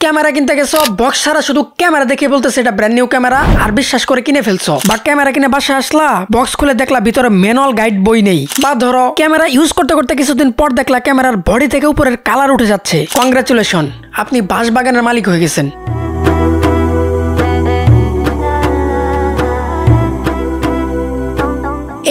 Camera কিনতে গেছো, box ছাড়া শুধু ক্যামেরা দেখে বলতেছে এটা ব্র্যান্ড নিউ ক্যামেরা, আর বিশ্বাস করে কিনে ফেলছো। বা ক্যামেরা কিনে বাসায় আসলা, বক্স খুলে দেখলা ভিতরে ম্যানুয়াল গাইড বই নেই। বা ধরো ক্যামেরা ইউজ করতে করতে কিছুদিন পর দেখলা ক্যামেরার বডি থেকে উপরের কালার উঠে যাচ্ছে। কংগ্রাচুলেশন, আপনি বাঁশবাগানের মালিক হয়ে গেছেন।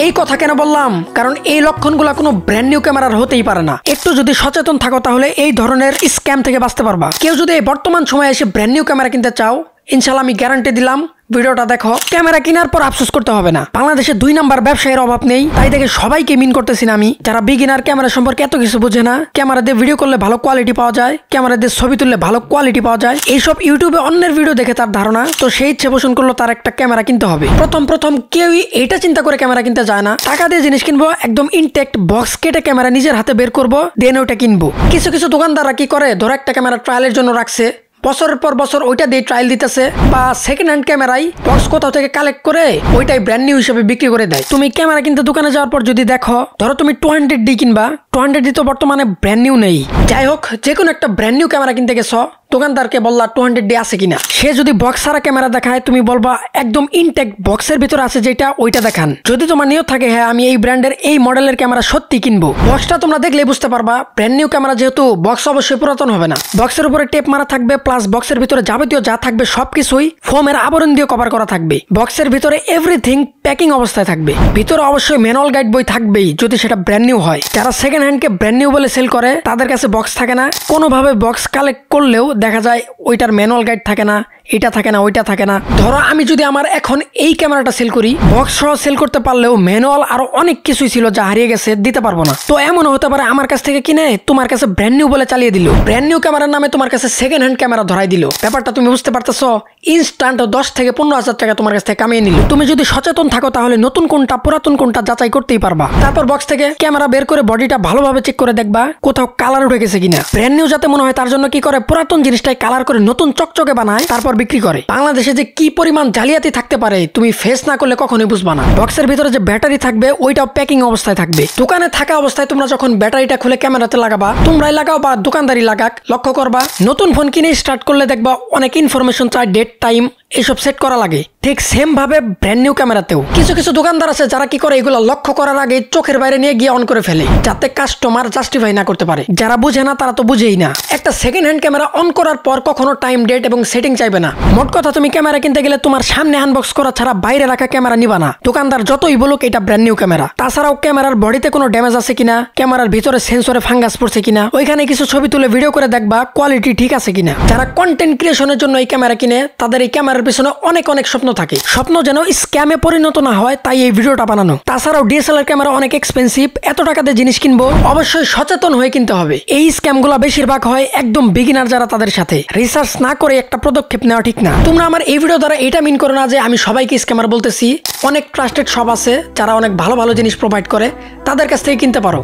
এই কথা কেন বললাম? কারণ এই লক্ষণগুলো কোনো ব্র্যান্ড নিউ ক্যামেরার হতেই পারে না। একটু যদি সচেতন থাকো তাহলে এই ধরনের স্ক্যাম থেকে বাঁচতে পারবা। কেউ যদি বর্তমান সময়ে এসে ব্র্যান্ড নিউ ক্যামেরা কিনতে চাও, ইনশাল্লাহ আমি গ্যারান্টি দিলাম, ভিডিওটা দেখো, ক্যামেরা কেনার পর আফসোস করতে হবে না। বাংলাদেশে 2 নাম্বার ব্যবসায়ীর অভাব নেই, তাই দেখে সবাইকে মিন করতেছি না আমি। যারা বিগিনার, ক্যামেরা সম্পর্কে এত কিছু বোঝে না, ক্যামেরা দিয়ে ভিডিও করলে ভালো কোয়ালিটি পাওয়া যায়, ক্যামেরা দিয়ে ছবি তুললে ভালো কোয়ালিটি পাওয়া যায়, এইসব ইউটিউবে অন্যের ভিডিও দেখে তার ধারণা, তো সেই ইচ্ছে পোষণ করলো তার একটা ক্যামেরা কিনতে হবে। প্রথম কেউই এইটা চিন্তা করে ক্যামেরা কিনতে যায় না। টাকা দিয়ে জিনিস কিনবো, একদম ইনটেক্ট বক্স কেটে ক্যামেরা নিজের হাতে বের করবো, দেন ওইটা কিনবো। কিছু দোকানদাররা কি করে, ধরো একটা ক্যামেরা ট্রায়ালের জন্য রাখছে, বছরের পর বছর ওইটা দিয়ে ট্রায়াল দিতেছে, বা সেকেন্ড হ্যান্ড ক্যামেরাই বক্স কোথাও থেকে কালেক্ট করে ওইটাই ব্র্যান্ড নিউ হিসেবে বিক্রি করে দেয়। তুমি ক্যামেরা কিনতে দোকানে যাওয়ার পর যদি দেখো, ধরো তুমি 200D কিনবা, 200D তো বর্তমানে ব্র্যান্ড নিউ নেই। যাই হোক, যে কোনো একটা ব্র্যান্ড নিউ ক্যামেরা কিনতে গেছো, দোকানদারকে বললা 200D আছে কিনা, সে যদি বক্স ছাড়া ক্যামেরা দেখায়, তুমি বলবা একদম ইনটেক্ট বক্সের ভিতরে আছে যেটা, ওইটা দেখান। যদি তোমার নিয়ত থাকে হ্যাঁ আমি এই ব্র্যান্ডের এই মডেলের ক্যামেরা সত্যি কিনবো, বক্সটা তোমরা দেখলে বুঝতে পারবা ব্র্যান্ড নিউ ক্যামেরা, যেহেতু বক্স অবশ্যই পুরাতন হবে না। বক্সের উপরে টেপ মারা থাকবে, প্লাস বক্সের ভিতরে যাবতীয় যা থাকবে সবকিছুই ফোমের আবরণ দিয়ে কভার করা থাকবে। বক্সের ভিতরে এভরিথিং প্যাকিং অবস্থায় থাকবে। ভিতরে অবশ্যই ম্যানুয়াল গাইড বই থাকবেই যদি সেটা ব্র্যান্ড নিউ হয়। যারা সেকেন্ড হ্যান্ডকে ব্র্যান্ড নিউ বলে সেল করে, তাদের কাছে বক্স থাকে না। কোনোভাবে বক্স কালেক্ট করলেও দেখা যায় ওইটার ম্যানুয়াল গাইড থাকে না, এটা থাকে না, ওইটা থাকে না। ধরো আমি যদি আমার এখন এই ক্যামেরাটা সেল করি, বক্স সহ সেল করতে পারলেও ম্যানুয়াল আরো অনেক কিছুই ছিল যা হারিয়ে গেছে, দিতে পারবো না। তো এমনও হতে পারে আমার কাছ থেকে কিনে তোমার কাছে ব্র্যান্ড নিউ বলে চালিয়ে দিল, ব্র্যান্ড নিউ ক্যামেরার নামে তোমার কাছে সেকেন্ড হ্যান্ড ক্যামেরা ধরাই দিল। ব্যাপারটা তুমি বুঝতে পারতেছো? ইনস্ট্যান্ট 10 থেকে 15,000 টাকা তোমার কাছ থেকে কামিয়ে নিল। তুমি যদি সচেতন থাকো তাহলে নতুন কোনটা পুরাতন কোনটা যাচাই করতেই পারবা। তারপর বক্স থেকে ক্যামেরা বের করে বডিটা ভালোভাবে চেক করে দেখবা কোথাও কালার উঠে গেছে কিনা। ব্র্যান্ড নিউ যাতে মনে হয় তার জন্য কি করে, পুরাতন জিনিসটাই কালার করে নতুন চকচকে বানায়, তারপর বিক্রি করে। বাংলাদেশে যে কি পরিমাণ জালিয়াতি থাকতে পারে তুমি ফেস না করলে কখনোই বুঝবা না। বক্সের ভিতরে যে ব্যাটারি থাকবে ওইটাও প্যাকিং অবস্থায় থাকবে। দোকানে থাকা অবস্থায় তোমরা যখন ব্যাটারিটা খুলে ক্যামেরাতে লাগাবা, তোমরাই লাগাও বা দোকানদারি লাগাক, লক্ষ্য করবা নতুন ফোন কিনে স্টার্ট করলে দেখবা অনেক ইনফরমেশন চাই, ডেট, টাইম এইসব সেট করা লাগে। ঠিক সেম ভাবে ব্র্যান্ড নিউ ক্যামেরাতেও কিছু দোকানদার আছে যারা কি করে, এগুলো লক্ষ্য করার আগে চোখের বাইরে নিয়ে গিয়ে অন করে ফেলে, যাতে কাস্টমার জাস্টিফাই না করতে পারে। যারা বুঝে না তারা তো বুঝেই না। একটা সেকেন্ড হ্যান্ড ক্যামেরা অন করার পর কখনো টাইম, ডেট এবং সেটিং চাইবে না। মোট কথা, তুমি ক্যামেরা কিনতে গেলে তোমার সামনে আনবক্স করা ছাড়া বাইরে রাখা ক্যামেরা নিবা না, দোকানদার যতই বলুক এটা ব্র্যান্ড নিউ ক্যামেরা। তাছাড়াও ক্যামেরার বডিতে কোনো ড্যামেজ আছে কিনা, ক্যামেরার ভিতরে সেন্সরে ফাঙ্গাস পড়ছে কিনা, ওইখানে কিছু ছবি তুলে ভিডিও করে দেখবা কোয়ালিটি ঠিক আছে কিনা। যারা কন্টেন্ট ক্রিয়েশনের জন্য এই ক্যামেরা কিনে, তাদের এই ক্যামেরার পিছনে অনেক স্বপ্ন থাকে। স্বপ্ন যেন স্ক্যামে পরিণত না হয়, তাই এই ভিডিওটা বানানো। তাছাড়াও ডিএসএলআর ক্যামেরা অনেক এক্সপেন্সিভ, এত টাকা দিয়ে জিনিস কিনবো, অবশ্যই সচেতন হয়ে কিনতে হবে। এই স্ক্যামগুলো বেশিরভাগ হয় একদম বিগিনার যারা, তাদের সাথে রিসার্চ না করে একটা পদক্ষেপ নেওয়া ঠিক না। তোমরা আমার এই ভিডিও দ্বারা এটা মিন করো না যে আমি সবাইকে স্ক্যামার বলতেছি। অনেক ট্রাস্টেড শপ আছে যারা অনেক ভালো জিনিস প্রোভাইড করে, তাদের কাছ থেকে কিনতে পারো।